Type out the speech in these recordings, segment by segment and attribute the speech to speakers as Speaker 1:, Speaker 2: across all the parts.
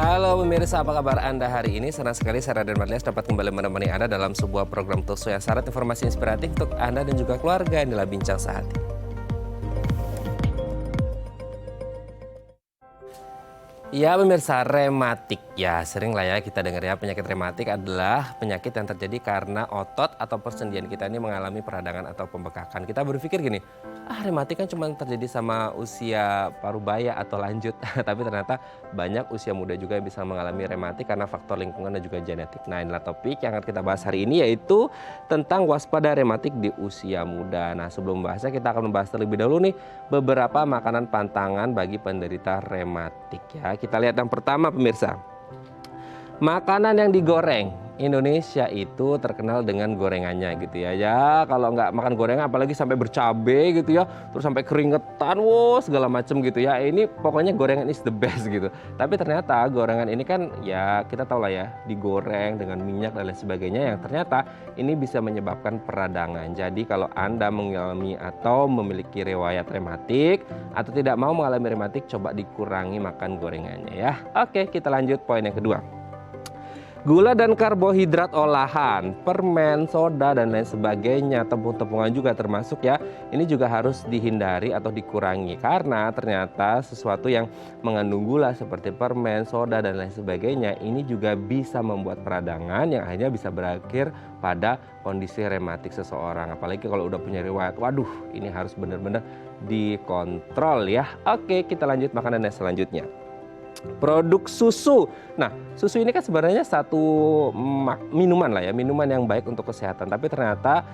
Speaker 1: Halo pemirsa, apa kabar Anda hari ini? Senang sekali saya Raden Marlias dapat kembali menemani Anda dalam sebuah program talk show yang syarat informasi inspiratif untuk Anda dan juga keluarga. Inilah Bincang Sehati. Ya pemirsa, rematik. Ya sering lah ya kita dengar ya, penyakit rematik adalah penyakit yang terjadi karena otot atau persendian kita ini mengalami peradangan atau pembekakan. Kita berpikir gini, rematik kan cuma terjadi sama usia parubaya atau lanjut. Tapi ternyata banyak usia muda juga yang bisa mengalami rematik karena faktor lingkungan dan juga genetik. Nah inilah topik yang akan kita bahas hari ini, yaitu tentang waspada rematik di usia muda. Nah sebelum membahasnya, kita akan membahas terlebih dahulu nih beberapa makanan pantangan bagi penderita rematik ya. Kita lihat yang pertama pemirsa. Makanan yang digoreng. Indonesia itu terkenal dengan gorengannya gitu ya. Ya kalau nggak makan gorengan apalagi sampai bercabai gitu ya. Terus sampai keringetan, wow segala macem gitu ya. Ini pokoknya gorengan is the best gitu. Tapi ternyata gorengan ini kan ya kita tahu lah ya, digoreng dengan minyak dan lain sebagainya yang ternyata ini bisa menyebabkan peradangan. Jadi kalau Anda mengalami atau memiliki riwayat rematik atau tidak mau mengalami rematik, coba dikurangi makan gorengannya ya. Oke, kita lanjut poin yang kedua. Gula dan karbohidrat olahan, permen, soda, dan lain sebagainya, tepung-tepungan juga termasuk ya. Ini juga harus dihindari atau dikurangi karena ternyata sesuatu yang mengandung gula seperti permen, soda, dan lain sebagainya ini juga bisa membuat peradangan yang akhirnya bisa berakhir pada kondisi rematik seseorang. Apalagi kalau udah punya riwayat, waduh ini harus benar-benar dikontrol ya. Oke, kita lanjut makanan yang selanjutnya. Produk susu. Nah, susu ini kan sebenarnya satu minuman lah ya, minuman yang baik untuk kesehatan. Tapi ternyata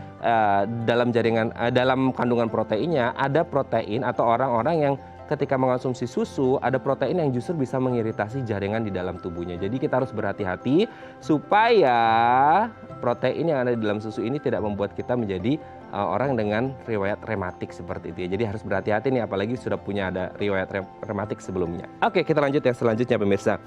Speaker 1: dalam kandungan proteinnya ada protein atau orang-orang yang ketika mengonsumsi susu ada protein yang justru bisa mengiritasi jaringan di dalam tubuhnya. Jadi kita harus berhati-hati supaya protein yang ada di dalam susu ini tidak membuat kita menjadi orang dengan riwayat rematik seperti itu ya. Jadi harus berhati-hati nih, apalagi sudah punya ada riwayat rematik sebelumnya. Oke, kita lanjut yang selanjutnya pemirsa.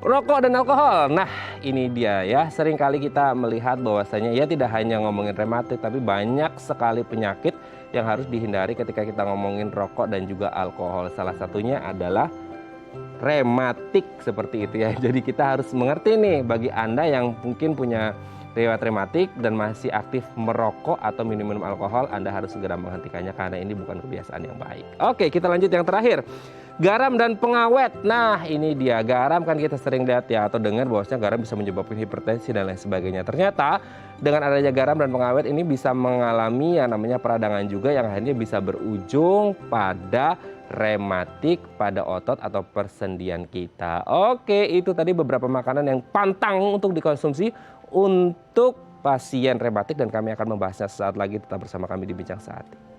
Speaker 1: Rokok dan alkohol. Nah ini dia ya, sering kali kita melihat bahwasanya ya tidak hanya ngomongin rematik, tapi banyak sekali penyakit yang harus dihindari ketika kita ngomongin rokok dan juga alkohol. Salah satunya adalah rematik seperti itu ya. Jadi kita harus mengerti nih, bagi Anda yang mungkin punya riwayat rematik dan masih aktif merokok atau minum alkohol, Anda harus segera menghentikannya karena ini bukan kebiasaan yang baik. Oke, kita lanjut yang terakhir. Garam dan pengawet. Nah ini dia, garam kan kita sering lihat ya atau dengar bahwasanya garam bisa menyebabkan hipertensi dan lain sebagainya. Ternyata dengan adanya garam dan pengawet ini bisa mengalami yang namanya peradangan juga yang akhirnya bisa berujung pada rematik pada otot atau persendian kita. Oke, itu tadi beberapa makanan yang pantang untuk dikonsumsi untuk pasien rematik dan kami akan membahasnya sesaat lagi. Tetap bersama kami di Bincang Sehati.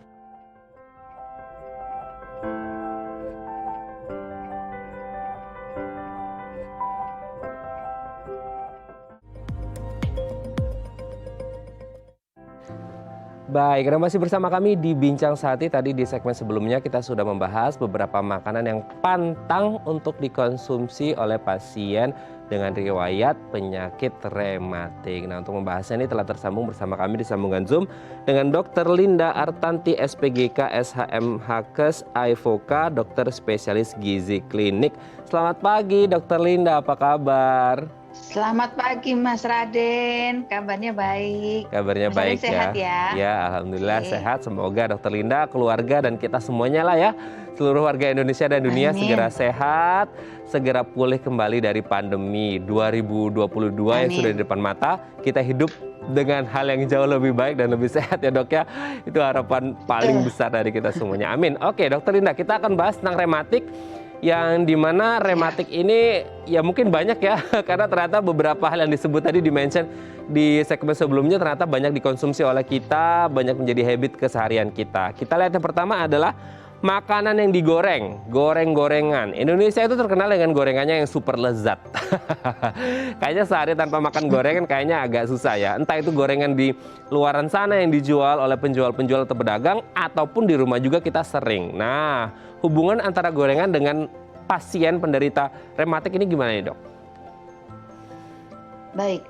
Speaker 1: Baik, Anda masih bersama kami di Bincang Sehati. Tadi di segmen sebelumnya kita sudah membahas beberapa makanan yang pantang untuk dikonsumsi oleh pasien dengan riwayat penyakit rematik. Nah untuk membahasnya ini telah tersambung bersama kami di sambungan Zoom dengan Dr. Linda Artanti, SPGK, SHM Hakes, AIVOKA, dokter spesialis gizi klinik. Selamat pagi Dr. Linda, apa kabar?
Speaker 2: Selamat pagi Mas Raden, kabarnya baik.
Speaker 1: Kabarnya
Speaker 2: Mas Raden
Speaker 1: baik
Speaker 2: sehat ya?
Speaker 1: Ya, alhamdulillah
Speaker 2: Oke.
Speaker 1: sehat. Semoga Dokter Linda, keluarga dan kita semuanya lah ya, seluruh warga Indonesia dan dunia
Speaker 2: Amin.
Speaker 1: segera sehat, segera pulih kembali dari pandemi 2022 yang
Speaker 2: Amin.
Speaker 1: sudah di depan mata. Kita hidup dengan hal yang jauh lebih baik dan lebih sehat ya dok ya. Itu harapan paling besar dari kita semuanya. Amin. Oke Dokter Linda, kita akan bahas tentang rematik. Yang dimana rematik ini ya mungkin banyak ya, karena ternyata beberapa hal yang disebut tadi di-mention di segmen sebelumnya ternyata banyak dikonsumsi oleh kita, banyak menjadi habit keseharian kita. Kita lihat yang pertama adalah makanan yang digoreng, goreng-gorengan. Indonesia itu terkenal dengan gorengannya yang super lezat. Kayaknya sehari tanpa makan gorengan kayaknya agak susah ya. Entah itu gorengan di luaran sana yang dijual oleh penjual-penjual atau pedagang, ataupun di rumah juga kita sering. Nah, hubungan antara gorengan dengan pasien penderita rematik ini gimana nih dok?
Speaker 2: Baik,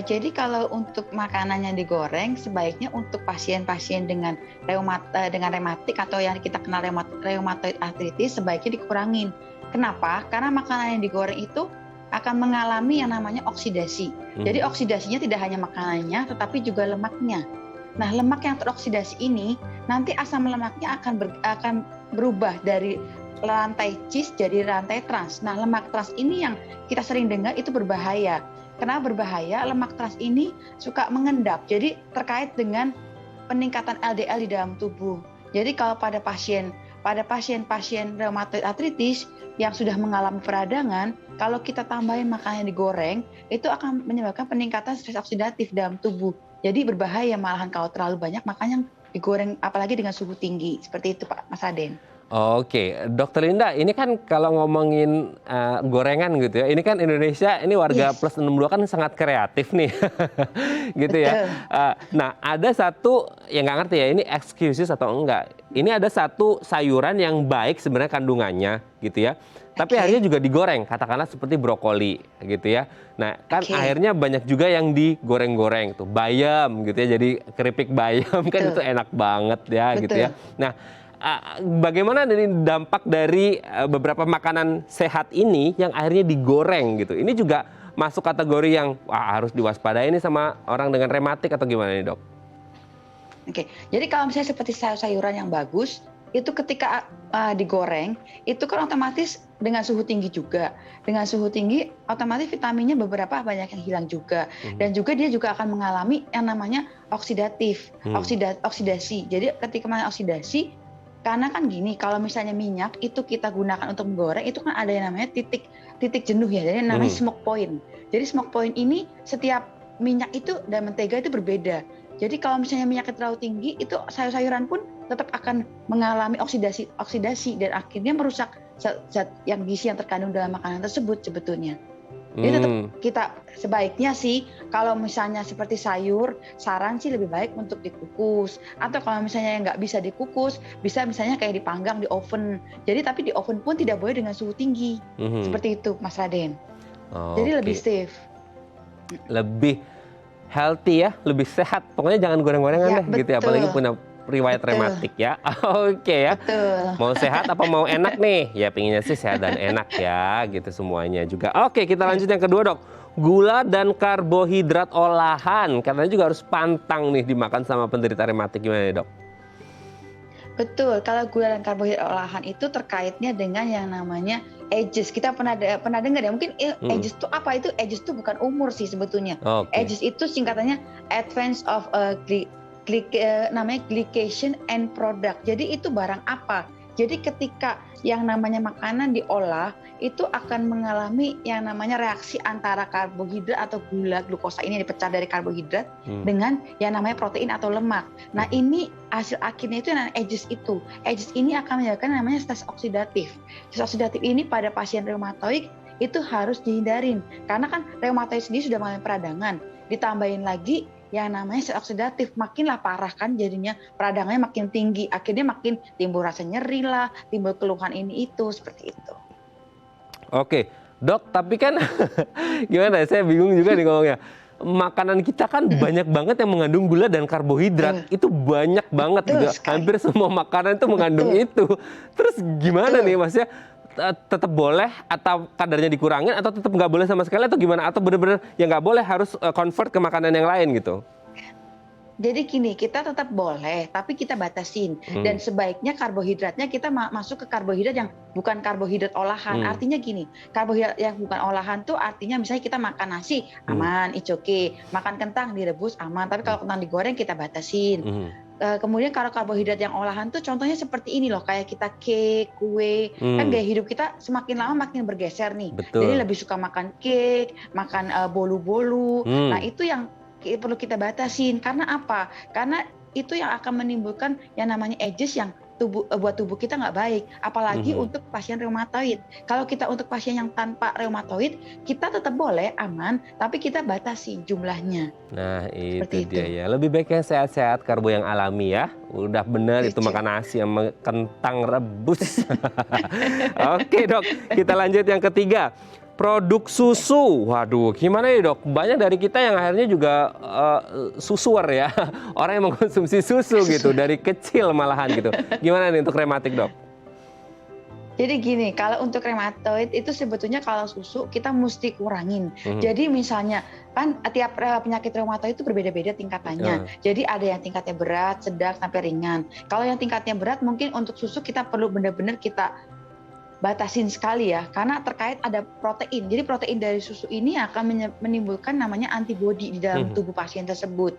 Speaker 2: jadi kalau untuk makanan yang digoreng sebaiknya untuk pasien-pasien dengan rematik atau yang kita kenal rheumatoid arthritis sebaiknya dikurangin. Kenapa? Karena makanan yang digoreng itu akan mengalami yang namanya oksidasi. Jadi oksidasinya tidak hanya makanannya, tetapi juga lemaknya. Nah, lemak yang teroksidasi ini nanti asam lemaknya akan berubah dari rantai cis jadi rantai trans. Nah, lemak trans ini yang kita sering dengar itu berbahaya. Kenapa berbahaya? Lemak trans ini suka mengendap. Jadi terkait dengan peningkatan LDL di dalam tubuh. Jadi kalau pada pasien-pasien rheumatoid arthritis yang sudah mengalami peradangan, kalau kita tambahin makanan yang digoreng, itu akan menyebabkan peningkatan stres oksidatif dalam tubuh. Jadi berbahaya malahan kalau terlalu banyak makan yang digoreng, apalagi dengan suhu tinggi. Seperti itu Pak Mas Raden.
Speaker 1: Oke, Dokter Linda, ini kan kalau ngomongin gorengan gitu ya, ini kan Indonesia, ini warga plus 62 kan sangat kreatif nih, gitu ya. Nah, ada satu yang nggak ngerti ya, ini excuses atau enggak. Ini ada satu sayuran yang baik sebenarnya kandungannya, gitu ya. Tapi akhirnya juga digoreng, katakanlah seperti brokoli, gitu ya. Nah, kan akhirnya banyak juga yang digoreng-goreng tuh, bayam, gitu ya. Jadi keripik bayam kan itu enak banget ya, gitu ya. Nah, bagaimana dari dampak dari beberapa makanan sehat ini yang akhirnya digoreng gitu? Ini juga masuk kategori yang harus diwaspadai ini sama orang dengan rematik atau gimana nih, Dok?
Speaker 2: Oke, jadi kalau misalnya seperti sayur-sayuran yang bagus, itu ketika digoreng, itu kan otomatis dengan suhu tinggi juga. Dengan suhu tinggi, otomatis vitaminnya beberapa banyak yang hilang juga. Dan juga dia juga akan mengalami yang namanya oksidatif, oksidasi. Jadi ketika oksidasi, karena kan gini, kalau misalnya minyak itu kita gunakan untuk menggoreng, itu kan ada yang namanya titik jenuh ya, jadi namanya smoke point. Jadi smoke point ini setiap minyak itu dan mentega itu berbeda. Jadi kalau misalnya minyaknya terlalu tinggi, itu sayur-sayuran pun tetap akan mengalami oksidasi dan akhirnya merusak zat yang gizi yang terkandung dalam makanan tersebut sebetulnya. Jadi tetap kita sebaiknya sih kalau misalnya seperti sayur, saran sih lebih baik untuk dikukus. Atau kalau misalnya nggak bisa dikukus, bisa misalnya kayak dipanggang di oven. Jadi tapi di oven pun tidak boleh dengan suhu tinggi. Seperti itu Mas Raden. Jadi lebih safe.
Speaker 1: Lebih healthy ya, lebih sehat. Pokoknya jangan goreng-gorengan deh gitu ya, apalagi punya riwayat rematik ya. Oke ya. Mau sehat apa mau enak nih? Ya pinginnya sih sehat dan enak ya gitu semuanya juga. Oke, kita lanjut yang kedua, Dok. Gula dan karbohidrat olahan katanya juga harus pantang nih dimakan sama penderita rematik. Gimana nih, Dok?
Speaker 2: Betul, kalau gula dan karbohidrat olahan itu terkaitnya dengan yang namanya ages. Kita pernah dengar ya, mungkin ages itu apa? Itu ages itu bukan umur sih sebetulnya. Ages itu singkatannya advance of namanya glycation end product. Jadi itu barang apa? Jadi ketika yang namanya makanan diolah, itu akan mengalami yang namanya reaksi antara karbohidrat atau glukosa ini dipecah dari karbohidrat dengan yang namanya protein atau lemak. Nah ini hasil akhirnya itu yang ages itu. Ages ini akan menyebabkan namanya stres oksidatif. Stres oksidatif ini pada pasien reumatoid itu harus dihindarin. Karena kan reumatoid sendiri sudah mengalami peradangan. Ditambahin lagi yang namanya stres oksidatif, makinlah parah kan jadinya, peradangannya makin tinggi, akhirnya makin timbul rasa nyeri lah, timbul keluhan ini itu, seperti itu.
Speaker 1: Oke, Dok, tapi kan gimana ya, saya bingung juga nih ngomongnya. Makanan kita kan banyak banget yang mengandung gula dan karbohidrat, itu banyak banget juga. Hampir semua makanan itu mengandung itu. Terus gimana nih maksudnya? Tetap boleh atau kadarnya dikurangin atau tetap nggak boleh sama sekali atau gimana? Atau benar-benar yang nggak boleh harus convert ke makanan yang lain gitu?
Speaker 2: Jadi gini, kita tetap boleh, tapi kita batasin. Dan sebaiknya karbohidratnya kita masuk ke karbohidrat yang bukan karbohidrat olahan. Artinya gini, karbohidrat yang bukan olahan tuh artinya misalnya kita makan nasi, aman, it's okay. Makan kentang direbus, aman. Tapi kalau kentang digoreng kita batasin. Kemudian kalau karbohidrat yang olahan tuh contohnya seperti ini loh, kayak kita cake, kue, kan gaya hidup kita semakin lama makin bergeser nih. Jadi lebih suka makan cake, makan bolu-bolu. Nah itu yang perlu kita batasin. Karena apa? Karena itu yang akan menimbulkan yang namanya ages yang buat tubuh kita nggak baik, apalagi untuk pasien reumatoid. Kalau kita untuk pasien yang tanpa reumatoid, kita tetap boleh aman, tapi kita batasi jumlahnya.
Speaker 1: Nah itu dia ya, lebih baik yang sehat-sehat, karbo yang alami ya. Udah bener itu makan nasi sama kentang rebus. Oke Dok, kita lanjut yang ketiga. Produk susu, waduh gimana ya Dok? Banyak dari kita yang akhirnya juga susuer ya, orang yang mengkonsumsi susu gitu, dari kecil malahan gitu. Gimana nih untuk rematik Dok?
Speaker 2: Jadi gini, kalau untuk rheumatoid itu sebetulnya kalau susu kita mesti kurangin.
Speaker 1: Mhm.
Speaker 2: Jadi misalnya kan tiap penyakit rheumatoid itu berbeda-beda tingkatannya. Jadi ada yang tingkatnya berat, sedang, sampai ringan. Kalau yang tingkatnya berat mungkin untuk susu kita perlu benar-benar kita batasin sekali ya, karena terkait ada protein. Jadi protein dari susu ini akan menimbulkan namanya antibodi di dalam tubuh pasien tersebut.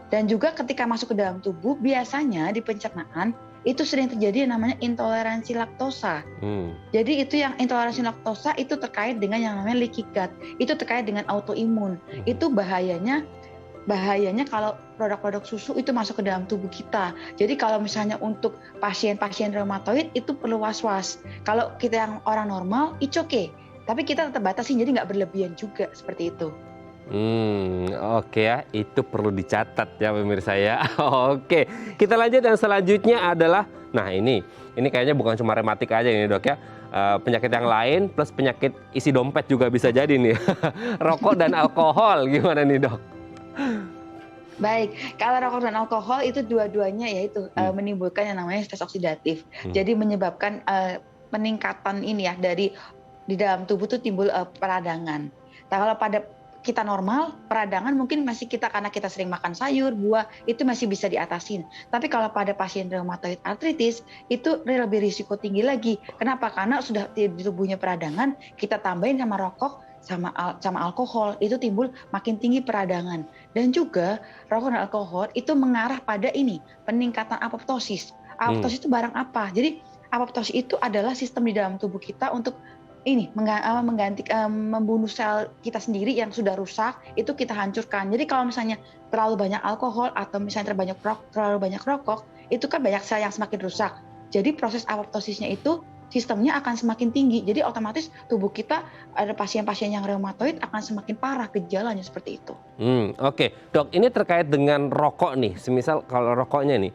Speaker 2: Dan juga ketika masuk ke dalam tubuh, biasanya di pencernaan itu sering terjadi yang namanya intoleransi laktosa. Jadi itu yang intoleransi laktosa itu terkait dengan yang namanya leaky gut. Itu terkait dengan autoimun. Itu bahayanya kalau produk-produk susu itu masuk ke dalam tubuh kita. Jadi kalau misalnya untuk pasien-pasien rheumatoid itu perlu was-was. Kalau kita yang orang normal, it's okay. Tapi kita tetap batasin, jadi nggak berlebihan juga seperti itu.
Speaker 1: Oke ya, itu perlu dicatat ya pemirsa ya. Oke, kita lanjut yang selanjutnya adalah, nah ini kayaknya bukan cuma rematik aja ini dok ya. Penyakit yang lain plus penyakit isi dompet juga bisa jadi nih. Rokok dan alkohol gimana nih dok?
Speaker 2: Baik, kalau rokok dan alkohol itu dua-duanya yaitu menimbulkan yang namanya stres oksidatif. Jadi menyebabkan peningkatan ini ya di dalam tubuh itu timbul peradangan. Nah, kalau pada kita normal, peradangan mungkin masih karena kita sering makan sayur, buah, itu masih bisa diatasin. Tapi kalau pada pasien rheumatoid arthritis, itu lebih risiko tinggi lagi. Kenapa? Karena sudah di tubuhnya peradangan, kita tambahin sama rokok, sama alkohol, itu timbul makin tinggi peradangan. Dan juga rokok dan alkohol itu mengarah pada peningkatan apoptosis. Apoptosis itu barang apa? Jadi apoptosis itu adalah sistem di dalam tubuh kita untuk membunuh sel kita sendiri yang sudah rusak, itu kita hancurkan. Jadi kalau misalnya terlalu banyak alkohol atau misalnya terlalu banyak rokok, itu kan banyak sel yang semakin rusak. Jadi proses apoptosisnya itu sistemnya akan semakin tinggi. Jadi otomatis tubuh kita, ada pasien-pasien yang rheumatoid akan semakin parah gejalanya seperti itu.
Speaker 1: Oke, dok, ini terkait dengan rokok nih. Semisal kalau rokoknya nih,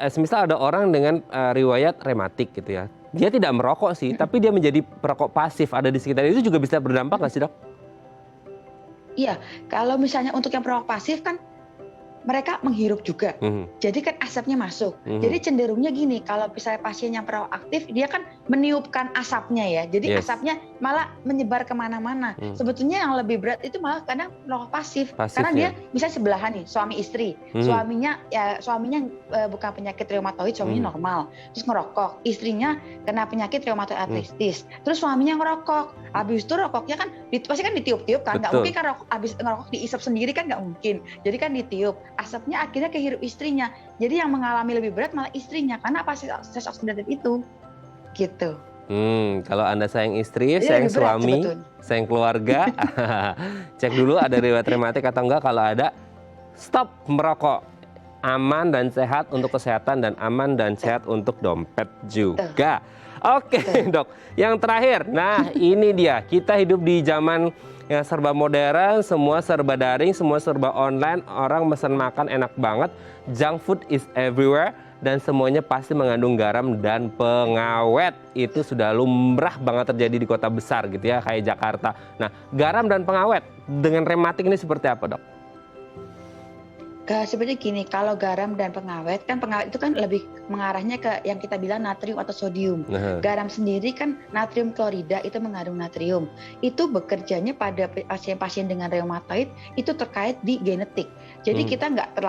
Speaker 1: semisal ada orang dengan riwayat rematik gitu ya. Dia tidak merokok sih, tapi dia menjadi perokok pasif ada di sekitar, itu juga bisa berdampak nggak sih dok?
Speaker 2: Iya, kalau misalnya untuk yang perokok pasif kan mereka menghirup juga. Jadi kan asapnya masuk. Jadi cenderungnya gini, kalau misalnya pasien yang perokok aktif, dia kan meniupkan asapnya ya. Jadi asapnya malah menyebar kemana-mana. Sebetulnya yang lebih berat itu malah kadang perokok pasif. Karena dia bisa sebelahan nih, suami istri. Suaminya bukan penyakit reumatoid, suaminya normal. Terus ngerokok. Istrinya kena penyakit reumatoid arthritis. Terus suaminya ngerokok. Habis itu rokoknya kan pasti kan ditiup-tiup kan. Nggak mungkin kan habis ngerokok diisap sendiri kan nggak mungkin. Jadi kan ditiup. Asapnya akhirnya kehirup istrinya. Jadi yang mengalami lebih berat malah istrinya karena apa stres oksidatif itu. Gitu.
Speaker 1: Kalau Anda sayang istri, sayang suami, sayang keluarga, cek dulu ada riwayat rematik atau enggak. Kalau ada, stop merokok. Aman dan sehat untuk kesehatan dan aman dan sehat untuk dompet juga. Oke, dok. Yang terakhir, nah ini dia. Kita hidup di zaman yang serba modern, semua serba daring, semua serba online. Orang mesen makan enak banget. Junk food is everywhere. Dan semuanya pasti mengandung garam dan pengawet. Itu sudah lumrah banget terjadi di kota besar gitu ya, kayak Jakarta. Nah, garam dan pengawet dengan rematik ini seperti apa dok?
Speaker 2: Seperti gini, kalau garam dan pengawet itu kan lebih mengarahnya ke yang kita bilang natrium atau sodium. Garam sendiri kan natrium klorida itu mengandung natrium. Itu bekerjanya pada pasien-pasien dengan reumatoid itu terkait di genetik. Jadi kita nggak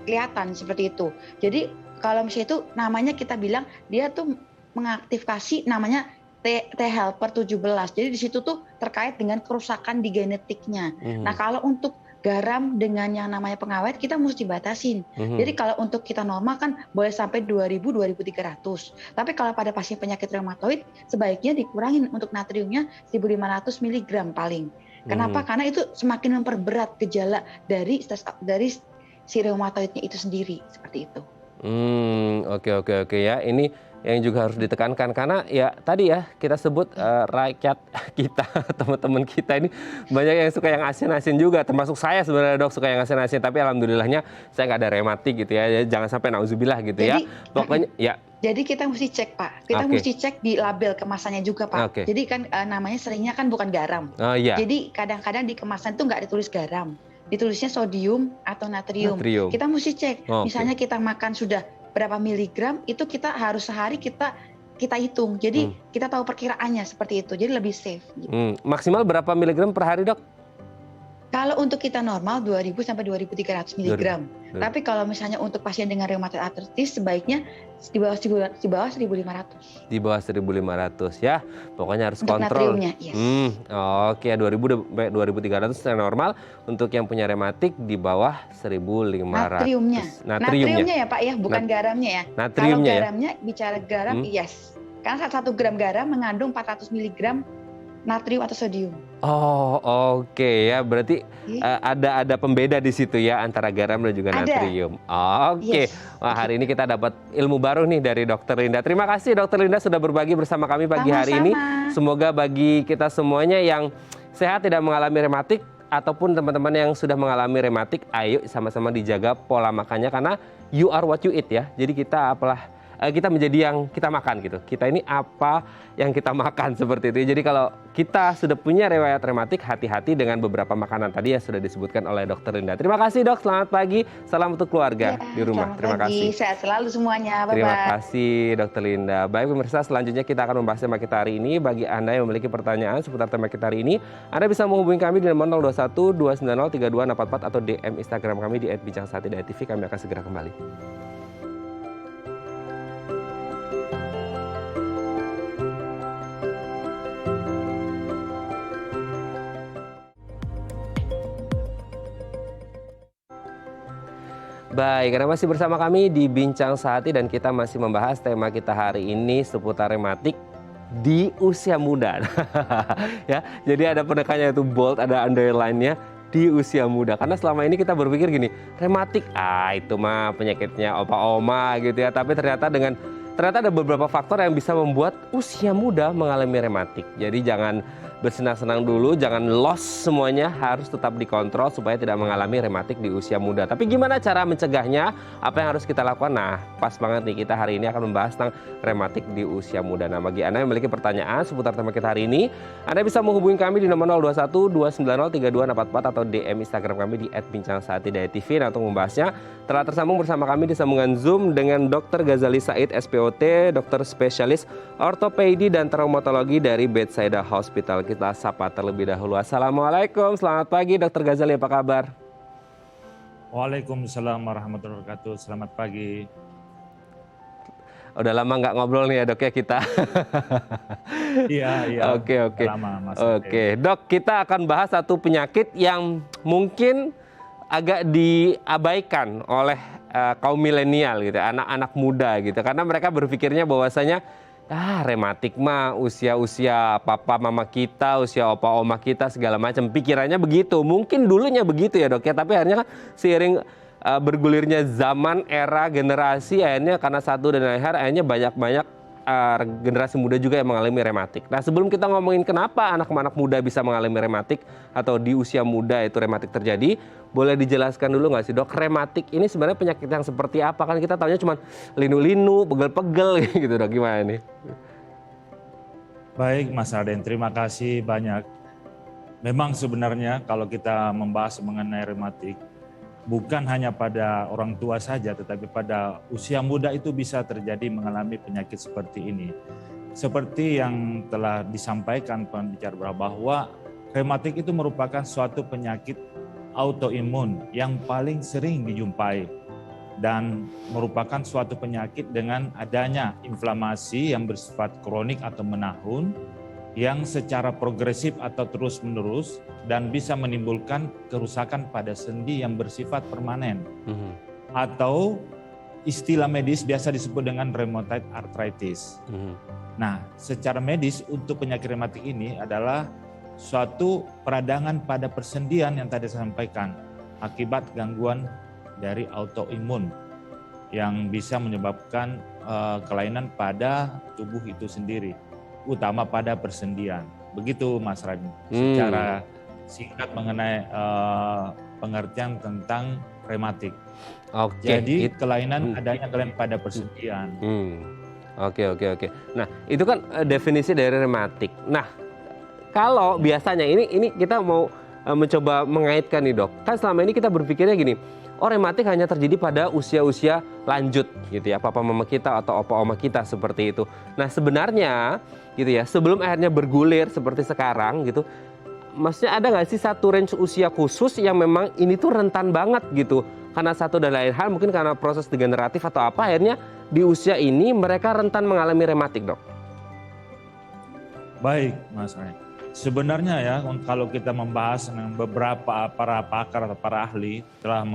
Speaker 2: kelihatan seperti itu. Jadi kalau misalnya itu namanya kita bilang dia tuh mengaktifasi namanya T helper 17. Jadi di situ tuh terkait dengan kerusakan di genetiknya. Nah, kalau untuk garam dengan yang namanya pengawet kita mesti batasin. Jadi kalau untuk kita normal kan boleh sampai 2.000-2.300. Tapi kalau pada pasien penyakit reumatoid sebaiknya dikurangin untuk natriumnya 1.500 mg paling. Kenapa? Karena itu semakin memperberat gejala dari si reumatoidnya itu sendiri, seperti itu.
Speaker 1: Oke ya. Ini yang juga harus ditekankan karena ya tadi ya kita sebut rakyat kita, teman-teman kita ini banyak yang suka yang asin-asin juga, termasuk saya sebenarnya dok suka yang asin-asin, tapi alhamdulillahnya saya nggak ada rematik gitu ya, jangan sampai nauzubillah gitu ya. Pokoknya ya.
Speaker 2: Jadi kita mesti cek Pak, mesti cek di label kemasannya juga Pak. Jadi kan namanya seringnya kan bukan garam. Jadi kadang-kadang di kemasan itu nggak ditulis garam, ditulisnya sodium atau natrium. Kita mesti cek, misalnya kita makan sudah berapa miligram, itu kita harus sehari kita kita hitung. Jadi kita tahu perkiraannya seperti itu. Jadi lebih safe. Gitu.
Speaker 1: Maksimal berapa miligram per hari, Dok?
Speaker 2: Kalau untuk kita normal 2000 sampai 2300 mg. Tapi kalau misalnya untuk pasien dengan rheumatoid arthritis sebaiknya di bawah 1500.
Speaker 1: Di bawah 1500 ya. Pokoknya harus
Speaker 2: Untuk
Speaker 1: kontrol.
Speaker 2: natriumnya, yes.
Speaker 1: Oke, 2000 sampai 2300 yang normal. Untuk yang punya rematik di bawah 1500.
Speaker 2: Natriumnya ya Pak ya, bukan garamnya ya.
Speaker 1: Natriumnya
Speaker 2: Kalau garamnya bicara garam, yes. Karena 1 gram garam mengandung 400 mg natrium atau sodium.
Speaker 1: Oh, oke ya. Berarti ada pembeda di situ ya antara garam dan juga natrium. Oke.
Speaker 2: Yes.
Speaker 1: Wah, hari ini kita dapat ilmu baru nih dari Dokter Linda. Terima kasih Dokter Linda sudah berbagi bersama kami pagi hari ini. Semoga bagi kita semuanya yang sehat tidak mengalami rematik ataupun teman-teman yang sudah mengalami rematik, ayo sama-sama dijaga pola makannya karena you are what you eat ya. Jadi kita kita menjadi yang kita makan gitu. Kita ini apa yang kita makan seperti itu. Jadi kalau kita sudah punya riwayat rematik, hati-hati dengan beberapa makanan tadi yang sudah disebutkan oleh Dokter Linda. Terima kasih Dok, selamat pagi. Salam untuk keluarga di rumah. Terima kasih.
Speaker 2: Sehat selalu semuanya. Bye-bye.
Speaker 1: Terima kasih Dokter Linda. Baik pemirsa, selanjutnya kita akan membahas tema kita hari ini. Bagi Anda yang memiliki pertanyaan seputar tema kita hari ini, Anda bisa menghubungi kami di nomor 021 290 3244 atau DM Instagram kami di @bincangsaati.tv. Kami akan segera kembali. Baik, karena masih bersama kami di Bincang Sehati dan kita masih membahas tema kita hari ini seputar rematik di usia muda. Ya, jadi ada penekannya itu bold, ada underline-nya di usia muda. Karena selama ini kita berpikir gini, rematik, itu mah penyakitnya opa-oma gitu ya. Tapi ternyata ada beberapa faktor yang bisa membuat usia muda mengalami rematik. Jadi jangan bersenang-senang dulu, jangan loss semuanya, harus tetap dikontrol supaya tidak mengalami rematik di usia muda. Tapi gimana cara mencegahnya? Apa yang harus kita lakukan? Nah, pas banget nih kita hari ini akan membahas tentang rematik di usia muda. Nah, bagi Anda yang memiliki pertanyaan seputar tema kita hari ini, Anda bisa menghubungi kami di nomor 021 290 3244 atau DM Instagram kami di @bincangsaati.tv. Nah, untuk membahasnya telah tersambung bersama kami di sambungan Zoom dengan Dr. Ghazali Said, SPOT, dokter spesialis ortopedi dan traumatologi dari Bethsaida Hospital. Kita sapa terlebih dahulu. Assalamualaikum, selamat pagi Dr. Ghazali, apa kabar?
Speaker 3: Waalaikumsalam warahmatullahi wabarakatuh, selamat pagi.
Speaker 1: Udah lama nggak ngobrol nih ya dok ya kita.
Speaker 3: Iya.
Speaker 1: Oke.
Speaker 3: Lama, Mas.
Speaker 1: Oke, dok, kita akan bahas satu penyakit yang mungkin agak diabaikan oleh kaum milenial gitu, anak-anak muda gitu. Karena mereka berpikirnya bahwasanya rematik mah usia papa mama kita, usia opa oma kita segala macam. Pikirannya begitu. Mungkin dulunya begitu ya dok ya, tapi akhirnya kan seiring bergulirnya zaman, era, generasi, akhirnya karena satu dan lain hal, akhirnya banyak generasi muda juga yang mengalami rematik. Nah, sebelum kita ngomongin kenapa anak-anak muda bisa mengalami rematik atau di usia muda itu rematik terjadi, boleh dijelaskan dulu nggak sih dok, rematik ini sebenarnya penyakit yang seperti apa? Kan kita tahunya cuma linu-linu, pegel-pegel gitu dok, gimana nih?
Speaker 3: Baik Mas Raden, terima kasih banyak. Memang sebenarnya kalau kita membahas mengenai rematik, bukan hanya pada orang tua saja, tetapi pada usia muda itu bisa terjadi mengalami penyakit seperti ini. Seperti yang telah disampaikan pembicara bahwa rematik itu merupakan suatu penyakit autoimun yang paling sering dijumpai dan merupakan suatu penyakit dengan adanya inflamasi yang bersifat kronik atau menahun yang secara progresif atau terus-menerus dan bisa menimbulkan kerusakan pada sendi yang bersifat permanen. Atau istilah medis biasa disebut dengan rheumatoid arthritis. Nah, secara medis untuk penyakit rematik ini adalah suatu peradangan pada persendian yang tadi saya sampaikan akibat gangguan dari autoimun yang bisa menyebabkan kelainan pada tubuh itu sendiri, utama pada persendian. Begitu Mas Radin, secara singkat mengenai pengertian tentang rematik. Jadi kelainan adanya kelainan pada persendian.
Speaker 1: Oke. Nah, itu kan definisi dari rematik. Nah, kalau biasanya ini kita mau mencoba mengaitkan nih dok. Kan selama ini kita berpikirnya gini, oh rematik hanya terjadi pada usia-usia lanjut gitu ya, papa mama kita atau opa oma kita seperti itu. Nah sebenarnya gitu ya, sebelum akhirnya bergulir seperti sekarang gitu, maksudnya ada nggak sih satu range usia khusus yang memang ini tuh rentan banget gitu? Karena satu dan lain hal, mungkin karena proses degeneratif atau apa, akhirnya di usia ini mereka rentan mengalami rematik, Dok.
Speaker 3: Baik, Mas Ray. Sebenarnya ya, kalau kita membahas dengan beberapa para pakar atau para ahli telah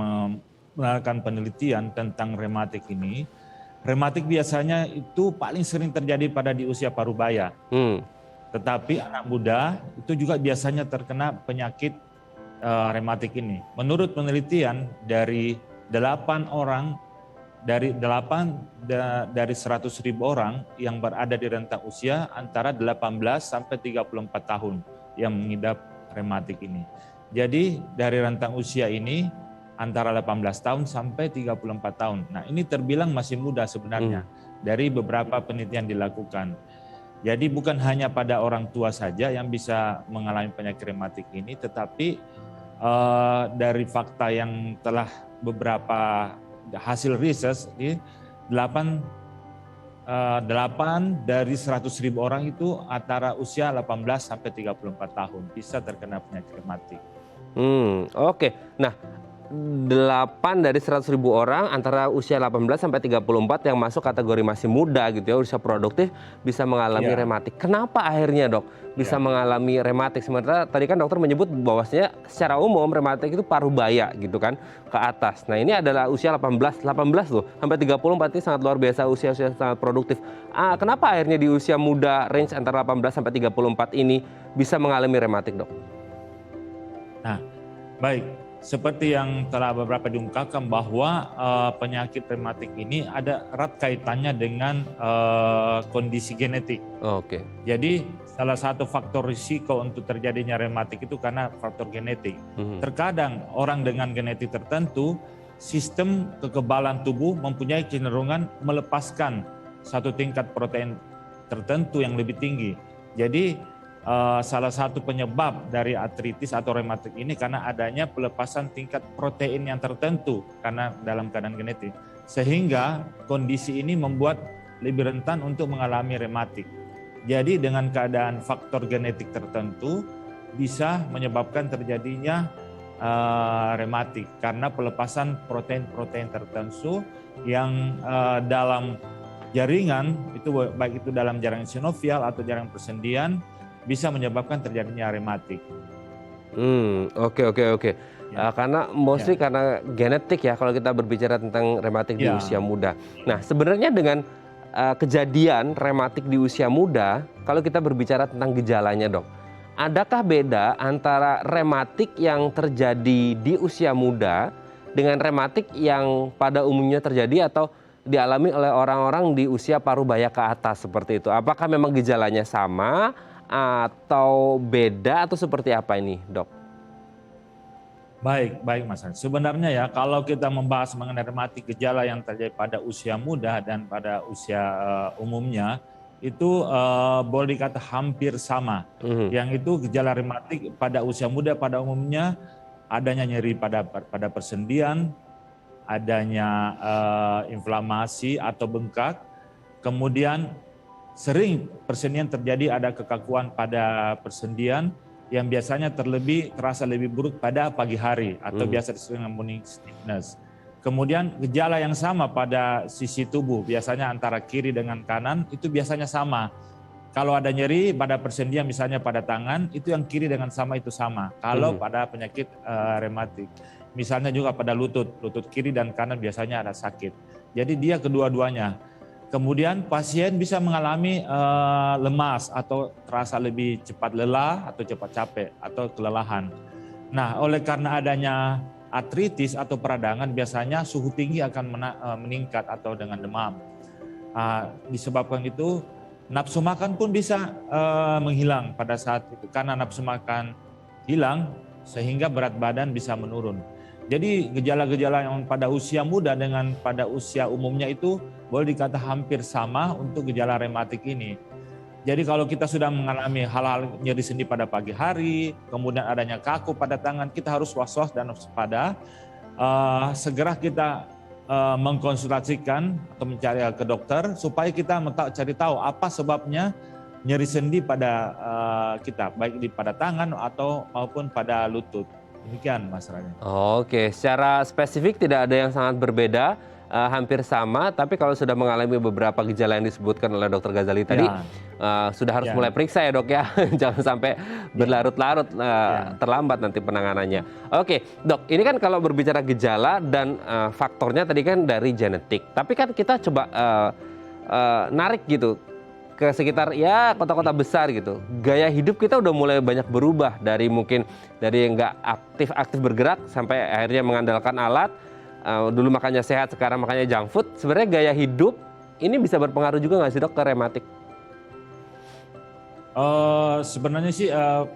Speaker 3: melakukan penelitian tentang rematik ini, rematik biasanya itu paling sering terjadi pada di usia parubaya. Tetapi anak muda itu juga biasanya terkena penyakit rematik ini. Menurut penelitian dari 8 orang dari 100.000 orang yang berada di rentang usia antara 18 sampai 34 tahun yang mengidap rematik ini. Jadi dari rentang usia ini antara 18 tahun sampai 34 tahun. Nah, ini terbilang masih muda sebenarnya dari beberapa penelitian dilakukan. Jadi bukan hanya pada orang tua saja yang bisa mengalami penyakit rematik ini, tetapi dari fakta yang telah beberapa hasil riset, 8 dari 100.000 orang itu antara usia 18 sampai 34 tahun bisa terkena penyakit rematik.
Speaker 1: Oke. Nah, 8 dari 100.000 orang antara usia 18 sampai 34 yang masuk kategori masih muda gitu ya, usia produktif bisa mengalami rematik. Kenapa akhirnya, Dok, bisa mengalami rematik? Sementara tadi kan dokter menyebut bahwasanya secara umum rematik itu parubaya gitu kan, ke atas. Nah, ini adalah usia 18 loh, sampai 34 ini sangat luar biasa, usia-usia sangat produktif. Kenapa akhirnya di usia muda range antara 18 sampai 34 ini bisa mengalami rematik, Dok?
Speaker 3: Nah, baik. Seperti yang telah beberapa diungkapkan bahwa penyakit rematik ini ada erat kaitannya dengan kondisi genetik.
Speaker 1: Oke.
Speaker 3: Jadi salah satu faktor risiko untuk terjadinya rematik itu karena faktor genetik. Terkadang orang dengan genetik tertentu, sistem kekebalan tubuh mempunyai kecenderungan melepaskan satu tingkat protein tertentu yang lebih tinggi. Jadi salah satu penyebab dari artritis atau rematik ini karena adanya pelepasan tingkat protein yang tertentu karena dalam keadaan genetik. Sehingga kondisi ini membuat lebih rentan untuk mengalami rematik. Jadi dengan keadaan faktor genetik tertentu bisa menyebabkan terjadinya rematik karena pelepasan protein-protein tertentu yang dalam jaringan, itu baik itu dalam jaringan sinovial atau jaringan persendian, bisa menyebabkan terjadinya rematik.
Speaker 1: Oke. Karena mostly karena genetik ya kalau kita berbicara tentang rematik di usia muda. Nah, sebenarnya dengan kejadian rematik di usia muda, kalau kita berbicara tentang gejalanya, Dok, adakah beda antara rematik yang terjadi di usia muda dengan rematik yang pada umumnya terjadi atau dialami oleh orang-orang di usia parubaya ke atas seperti itu? Apakah memang gejalanya sama atau beda atau seperti apa ini, Dok?
Speaker 3: Baik Mas. Sebenarnya ya kalau kita membahas mengenai rematik, gejala yang terjadi pada usia muda dan pada usia umumnya itu boleh dikata hampir sama. Yang itu gejala rematik pada usia muda pada umumnya adanya nyeri pada persendian, adanya inflamasi atau bengkak, kemudian sering persendian terjadi ada kekakuan pada persendian yang biasanya terasa lebih buruk pada pagi hari atau biasa disebut dengan morning stiffness. Kemudian gejala yang sama pada sisi tubuh, biasanya antara kiri dengan kanan itu biasanya sama. Kalau ada nyeri pada persendian misalnya pada tangan, itu yang kiri dengan sama itu sama. Kalau pada penyakit rematik, misalnya juga pada lutut kiri dan kanan biasanya ada sakit. Jadi dia kedua-duanya. Kemudian pasien bisa mengalami lemas atau terasa lebih cepat lelah atau cepat capek atau kelelahan. Nah, oleh karena adanya artritis atau peradangan biasanya suhu tinggi akan meningkat atau dengan demam. Disebabkan itu nafsu makan pun bisa menghilang pada saat itu. Karena nafsu makan hilang sehingga berat badan bisa menurun. Jadi gejala-gejala yang pada usia muda dengan pada usia umumnya itu boleh dikata hampir sama untuk gejala rematik ini. Jadi kalau kita sudah mengalami hal-hal nyeri sendi pada pagi hari, kemudian adanya kaku pada tangan, kita harus was-was dan waspada segera kita mengkonsultasikan atau mencari ke dokter supaya kita cari tahu apa sebabnya nyeri sendi pada kita, baik pada tangan atau maupun pada lutut. Demikian Mas Rani.
Speaker 1: Oke, secara spesifik tidak ada yang sangat berbeda, hampir sama. Tapi kalau sudah mengalami beberapa gejala yang disebutkan oleh Dokter Ghazali tadi, sudah harus mulai periksa ya dok ya, jangan sampai berlarut-larut, terlambat nanti penanganannya. Oke dok, ini kan kalau berbicara gejala dan faktornya tadi kan dari genetik. Tapi kan kita coba narik gitu ke sekitar ya kota-kota besar gitu. Gaya hidup kita udah mulai banyak berubah dari mungkin dari yang nggak aktif bergerak sampai akhirnya mengandalkan alat. Dulu makannya sehat, sekarang makannya junk food. Sebenarnya gaya hidup ini bisa berpengaruh juga nggak sih dok ke rematik?
Speaker 3: Sebenarnya sih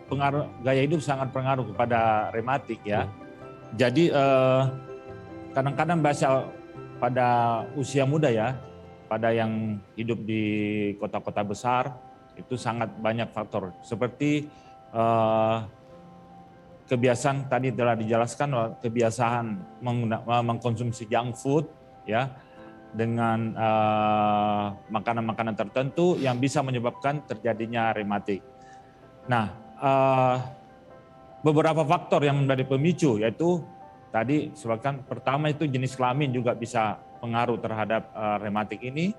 Speaker 3: pengaruh gaya hidup sangat pengaruh kepada rematik ya. Jadi kadang-kadang biasa pada usia muda ya, pada yang hidup di kota-kota besar itu sangat banyak faktor seperti kebiasaan tadi telah dijelaskan, kebiasaan mengkonsumsi junk food ya dengan makanan-makanan tertentu yang bisa menyebabkan terjadinya rematik. Nah, beberapa faktor yang menjadi pemicu yaitu tadi sebutkan pertama itu jenis kelamin juga bisa pengaruh terhadap rematik ini.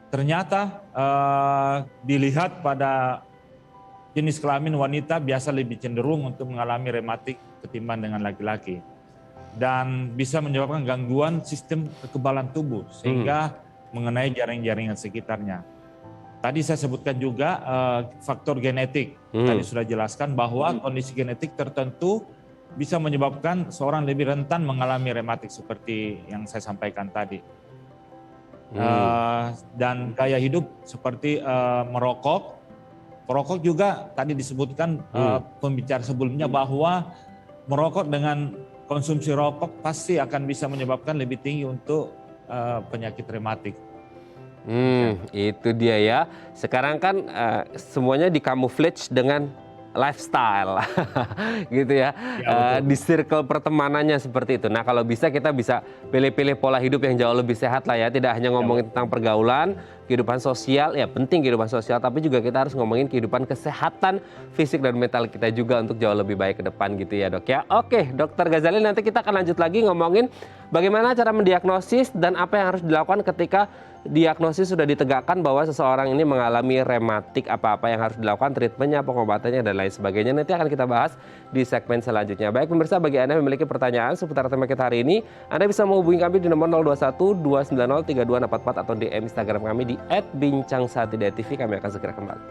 Speaker 3: Ternyata dilihat pada jenis kelamin wanita biasa lebih cenderung untuk mengalami rematik ketimbang dengan laki-laki. Dan bisa menyebabkan gangguan sistem kekebalan tubuh sehingga mengenai jaring-jaringan sekitarnya. Tadi saya sebutkan juga faktor genetik. Tadi sudah jelaskan bahwa kondisi genetik tertentu bisa menyebabkan seorang lebih rentan mengalami rematik seperti yang saya sampaikan tadi. Dan gaya hidup seperti merokok. Perokok juga tadi disebutkan pembicara sebelumnya bahwa merokok dengan konsumsi rokok pasti akan bisa menyebabkan lebih tinggi untuk penyakit rematik.
Speaker 1: Itu dia ya. Sekarang kan semuanya dikamuflage dengan lifestyle gitu ya, di circle pertemanannya seperti itu. Nah kalau bisa kita bisa pilih-pilih pola hidup yang jauh lebih sehat lah ya, tidak hanya ngomongin tentang pergaulan, kehidupan sosial, ya penting kehidupan sosial, tapi juga kita harus ngomongin kehidupan kesehatan fisik dan mental kita juga untuk jauh lebih baik ke depan gitu ya dok ya. Oke Dokter Ghazali, nanti kita akan lanjut lagi ngomongin bagaimana cara mendiagnosis dan apa yang harus dilakukan ketika diagnosis sudah ditegakkan bahwa seseorang ini mengalami rematik, apa-apa yang harus dilakukan, treatmentnya, pengobatannya, dan lain sebagainya. Nanti akan kita bahas di segmen selanjutnya. Baik pemirsa, bagi Anda yang memiliki pertanyaan seputar tema kita hari ini, Anda bisa menghubungi kami di nomor 021 290 3244 atau DM Instagram kami di @bincangsahatidayatv. Kami akan segera kembali.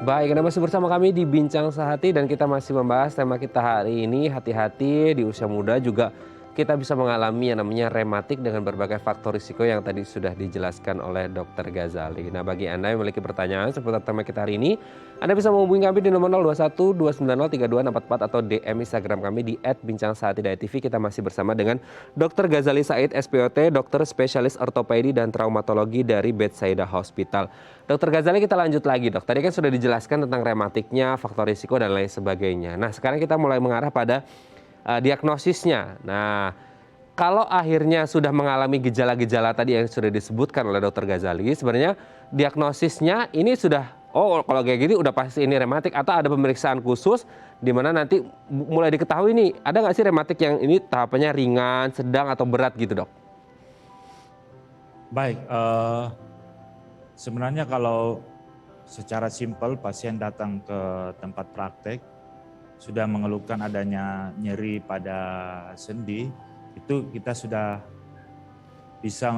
Speaker 1: Baik, Anda masih bersama kami di Bincang Sehati dan kita masih membahas tema kita hari ini, hati-hati di usia muda juga kita bisa mengalami yang namanya rematik dengan berbagai faktor risiko yang tadi sudah dijelaskan oleh Dokter Ghazali. Nah bagi Anda yang memiliki pertanyaan seputar tema kita hari ini, Anda bisa menghubungi kami di nomor 021 290 3244 atau DM Instagram kami di @bincangsahatidayatv. Kita masih bersama dengan Dokter Ghazali Said, SPOT, dokter spesialis ortopedi dan traumatologi dari Bethsaida Hospital. Dokter Ghazali, kita lanjut lagi dok. Tadi kan sudah dijelaskan tentang rematiknya, faktor risiko dan lain sebagainya. Nah sekarang kita mulai mengarah pada diagnosisnya. Nah, kalau akhirnya sudah mengalami gejala-gejala tadi yang sudah disebutkan oleh Dokter Ghazali, sebenarnya diagnosisnya ini sudah, oh kalau kayak gini udah pasti ini rematik, atau ada pemeriksaan khusus di mana nanti mulai diketahui nih, ada nggak sih rematik yang ini tahapannya ringan, sedang atau berat gitu dok?
Speaker 3: Baik, sebenarnya kalau secara simpel pasien datang ke tempat praktek sudah mengeluhkan adanya nyeri pada sendi, itu kita sudah bisa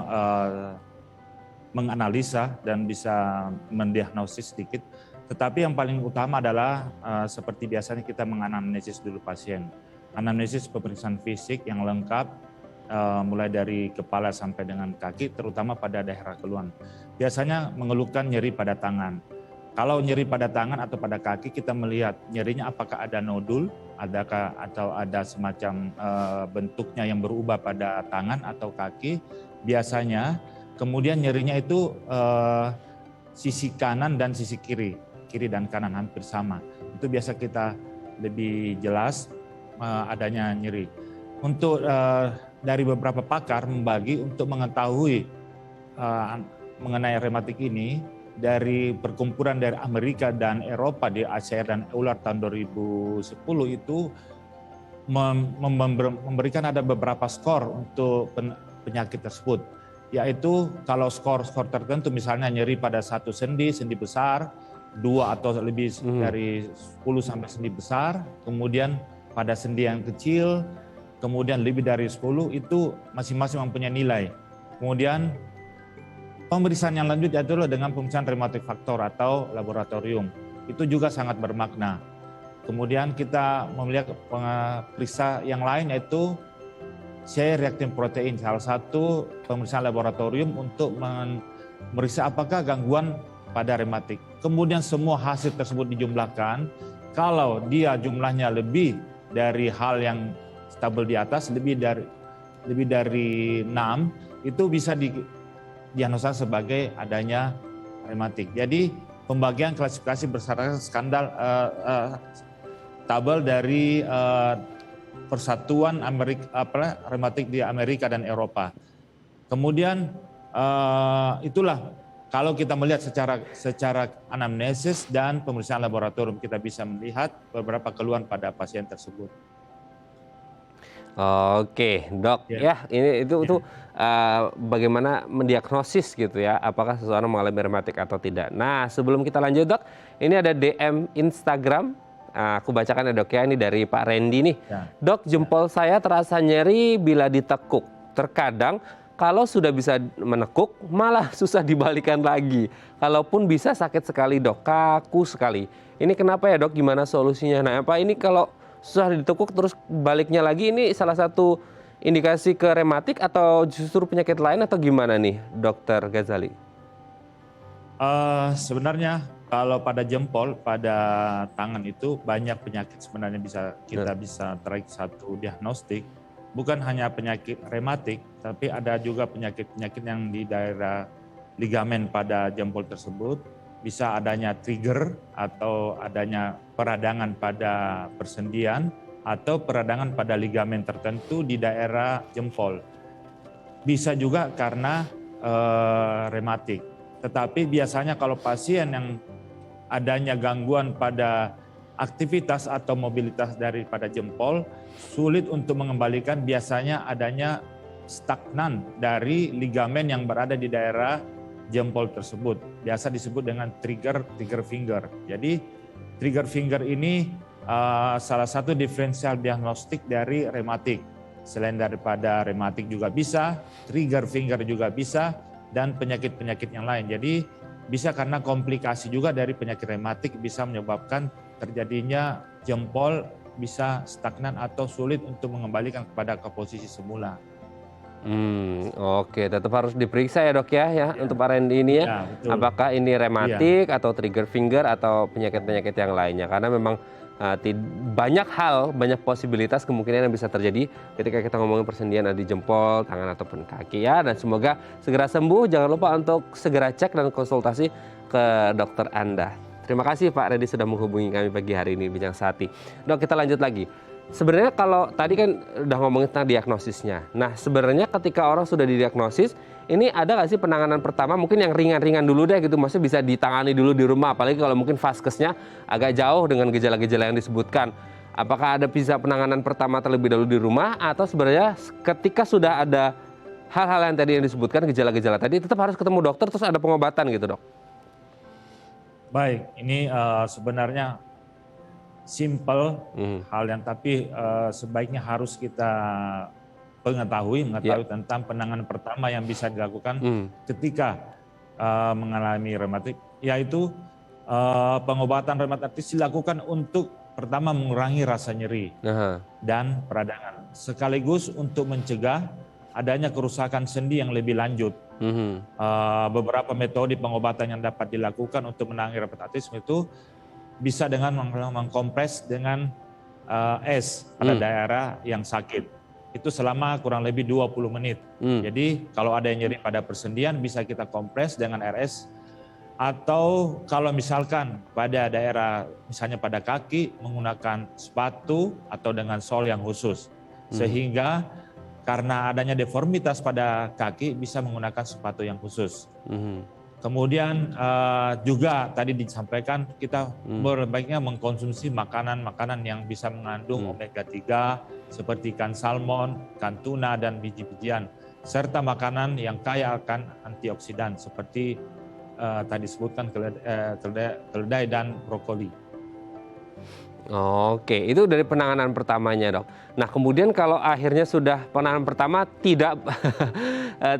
Speaker 3: menganalisa dan bisa mendiagnosis sedikit. Tetapi yang paling utama adalah seperti biasanya kita menganamnesis dulu pasien. Anamnesis pemeriksaan fisik yang lengkap, mulai dari kepala sampai dengan kaki, terutama pada daerah keluhan. Biasanya mengeluhkan nyeri pada tangan. Kalau nyeri pada tangan atau pada kaki, kita melihat nyerinya apakah ada nodul, atau ada semacam bentuknya yang berubah pada tangan atau kaki, biasanya. Kemudian nyerinya itu sisi kanan dan sisi kiri dan kanan hampir sama. Itu biasa kita lebih jelas adanya nyeri. Untuk dari beberapa pakar membagi untuk mengetahui mengenai rematik ini dari perkumpulan dari Amerika dan Eropa di ACR dan EULAR tahun 2010 itu memberikan ada beberapa skor untuk penyakit tersebut. Yaitu kalau skor tertentu misalnya nyeri pada satu sendi besar, 2 atau lebih dari 10 sampai sendi besar, kemudian pada sendi yang kecil, kemudian lebih dari 10 itu masing-masing mempunyai nilai. Kemudian pemeriksaan yang lanjut yaitu dengan pemeriksaan rheumatic factor atau laboratorium. Itu juga sangat bermakna. Kemudian kita melihat periksa yang lain yaitu C-reactive protein, salah satu pemeriksaan laboratorium untuk memeriksa apakah gangguan pada rematik. Kemudian semua hasil tersebut dijumlahkan, kalau dia jumlahnya lebih dari hal yang stabil di atas, lebih dari 6, itu bisa didiagnosa sebagai adanya rematik. Jadi pembagian klasifikasi berdasarkan skandal tabel dari Persatuan Rematik di Amerika dan Eropa. Kemudian itulah kalau kita melihat secara anamnesis dan pemeriksaan laboratorium kita bisa melihat beberapa keluhan pada pasien tersebut.
Speaker 1: Oke, Dok. Ya, ini itu bagaimana mendiagnosis gitu ya, apakah seseorang mengalami rematik atau tidak. Nah, sebelum kita lanjut, Dok, ini ada DM Instagram. Aku bacakan ya, Dok ya, ini dari Pak Randy nih.
Speaker 3: Ya.
Speaker 1: Dok, jempol saya terasa nyeri bila ditekuk. Terkadang kalau sudah bisa menekuk malah susah dibalikan lagi. Kalaupun bisa sakit sekali, Dok, kaku sekali. Ini kenapa ya, Dok? Gimana solusinya? Nah, apa ini kalau susah ditekuk terus baliknya lagi, ini salah satu indikasi ke rematik atau justru penyakit lain atau gimana nih, Dokter Ghazali?
Speaker 3: Sebenarnya kalau pada jempol, pada tangan itu banyak penyakit sebenarnya kita bisa tarik satu diagnostik. Bukan hanya penyakit rematik, tapi ada juga penyakit-penyakit yang di daerah ligamen pada jempol tersebut. Bisa adanya trigger atau adanya peradangan pada persendian atau peradangan pada ligamen tertentu di daerah jempol. Bisa juga karena rematik. Tetapi biasanya kalau pasien yang adanya gangguan pada aktivitas atau mobilitas daripada jempol, sulit untuk mengembalikan, biasanya adanya stagnan dari ligamen yang berada di daerah jempol tersebut. Biasa disebut dengan trigger finger. Jadi trigger finger ini salah satu diferensial diagnostik dari rematik. Selain daripada rematik juga bisa, trigger finger juga bisa, dan penyakit-penyakit yang lain. Jadi bisa karena komplikasi juga dari penyakit rematik bisa menyebabkan terjadinya jempol bisa stagnan atau sulit untuk mengembalikan ke posisi semula.
Speaker 1: Oke, tetap harus diperiksa ya, Dok ya. Untuk Pak Randy ini ya,
Speaker 3: betul.
Speaker 1: Apakah ini rematik atau trigger finger atau penyakit-penyakit yang lainnya, karena memang banyak posibilitas kemungkinan yang bisa terjadi ketika kita ngomongin persendian ada di jempol, tangan ataupun kaki ya. Dan semoga segera sembuh. Jangan lupa untuk segera cek dan konsultasi ke dokter Anda. Terima kasih Pak Randy sudah menghubungi kami pagi hari ini Bincang Sehati. Dok, kita lanjut lagi. Sebenarnya kalau tadi kan udah ngomongin tentang diagnosisnya. Nah, sebenarnya ketika orang sudah didiagnosis, ini ada nggak sih penanganan pertama mungkin yang ringan-ringan dulu deh gitu, maksudnya bisa ditangani dulu di rumah, apalagi kalau mungkin vaskesnya agak jauh dengan gejala-gejala yang disebutkan. Apakah ada bisa penanganan pertama terlebih dahulu di rumah, atau sebenarnya ketika sudah ada hal-hal yang tadi yang disebutkan, gejala-gejala tadi, tetap harus ketemu dokter terus ada pengobatan gitu, Dok?
Speaker 3: Baik, ini sebenarnya simple hal yang tapi sebaiknya harus kita mengetahui tentang penanganan pertama yang bisa dilakukan ketika mengalami rematik, yaitu pengobatan rematik dilakukan untuk pertama mengurangi rasa nyeri dan peradangan, sekaligus untuk mencegah adanya kerusakan sendi yang lebih lanjut. Beberapa metode pengobatan yang dapat dilakukan untuk menangani rematisme itu bisa dengan mengkompres dengan es pada daerah yang sakit. itu selama kurang lebih 20 menit. Jadi kalau ada yang nyeri pada persendian bisa kita kompres dengan RS, atau kalau misalkan pada daerah misalnya pada kaki menggunakan sepatu atau dengan sol yang khusus. Sehingga karena adanya deformitas pada kaki bisa menggunakan sepatu yang khusus. Kemudian juga tadi disampaikan kita berbaiknya mengkonsumsi makanan-makanan yang bisa mengandung omega 3 seperti ikan salmon, ikan tuna dan biji-bijian, serta makanan yang kaya akan antioksidan seperti tadi disebutkan keledai dan brokoli.
Speaker 1: Oke, itu dari penanganan pertamanya, Dok. Nah, kemudian kalau akhirnya sudah penanganan pertama tidak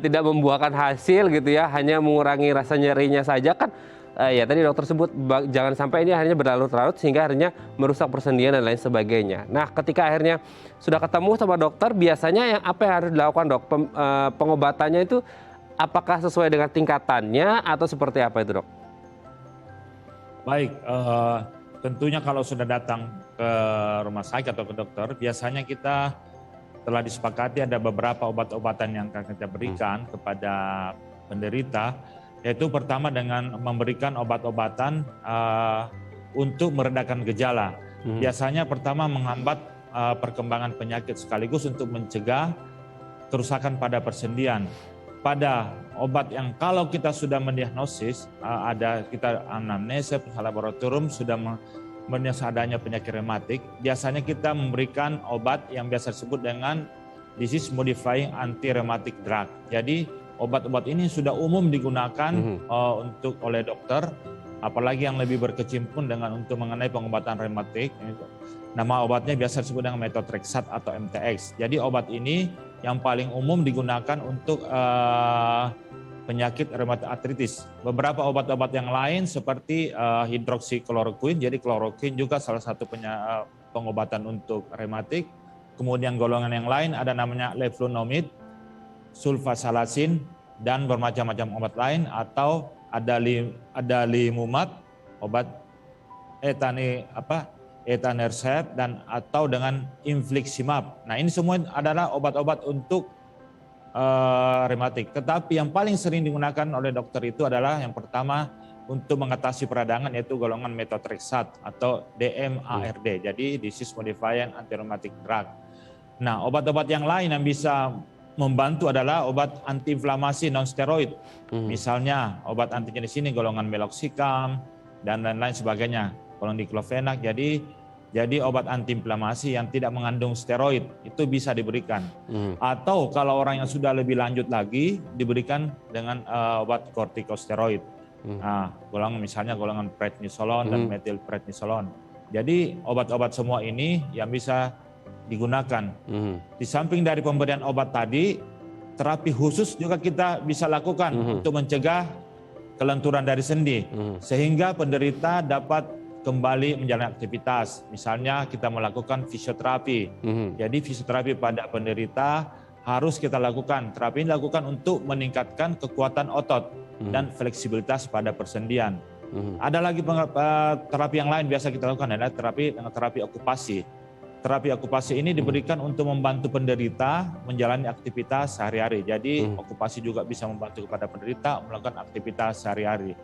Speaker 1: tidak membuahkan hasil gitu ya, hanya mengurangi rasa nyerinya saja kan, ya tadi dokter sebut jangan sampai ini akhirnya berlarut-larut sehingga akhirnya merusak persendian dan lain sebagainya. Nah, ketika akhirnya sudah ketemu sama dokter, biasanya apa yang harus dilakukan, Dok? Pengobatannya itu apakah sesuai dengan tingkatannya atau seperti apa itu, Dok?
Speaker 3: Baik, tentunya kalau sudah datang ke rumah sakit atau ke dokter, biasanya kita telah disepakati ada beberapa obat-obatan yang akan kita berikan kepada penderita, yaitu pertama dengan memberikan obat-obatan untuk meredakan gejala. Biasanya pertama menghambat perkembangan penyakit sekaligus untuk mencegah kerusakan pada persendian. Pada obat yang kalau kita sudah mendiagnosis, ada kita anamnesa, laboratorium sudah mendiagnosis adanya penyakit rematik, biasanya kita memberikan obat yang biasa disebut dengan disease modifying anti-rheumatic drug. Jadi obat-obat ini sudah umum digunakan oleh dokter, apalagi yang lebih berkecimpung dengan untuk mengenai pengobatan rematik. Nama obatnya biasa disebut dengan methotrexate atau MTX. Jadi obat ini yang paling umum digunakan untuk penyakit rheumatoid arthritis. Beberapa obat-obat yang lain seperti hidroksikloroquine, jadi kloroquine juga salah satu pengobatan untuk rematik. Kemudian golongan yang lain ada namanya leflunomid, sulfasalazin, dan bermacam-macam obat lain, atau ada limumat, obat etanercept, dan atau dengan infliximab. Nah, ini semua adalah obat-obat untuk rematik. Tetapi yang paling sering digunakan oleh dokter itu adalah yang pertama untuk mengatasi peradangan, yaitu golongan methotrexate atau DMARD. Jadi disease modifying anti-rheumatic drug. Nah, obat-obat yang lain yang bisa membantu adalah obat antiinflamasi non steroid. Misalnya obat anti jenis ini golongan meloxicam dan lain-lain sebagainya, golongan diclofenac. Jadi obat antiinflamasi yang tidak mengandung steroid itu bisa diberikan. Atau kalau orang yang sudah lebih lanjut lagi diberikan dengan obat kortikosteroid. Nah, misalnya golongan prednisolon dan methylprednisolon. Jadi obat-obat semua ini yang bisa digunakan. Di samping dari pemberian obat tadi, terapi khusus juga kita bisa lakukan untuk mencegah kelenturan dari sendi, sehingga penderita dapat kembali menjalani aktivitas. Misalnya kita melakukan fisioterapi. Jadi fisioterapi pada penderita harus kita lakukan. Terapi ini dilakukan untuk meningkatkan kekuatan otot dan fleksibilitas pada persendian. Ada lagi terapi yang lain biasa kita lakukan adalah terapi okupasi. Terapi okupasi ini diberikan untuk membantu penderita menjalani aktivitas sehari-hari. Jadi okupasi juga bisa membantu kepada penderita melakukan aktivitas sehari-hari.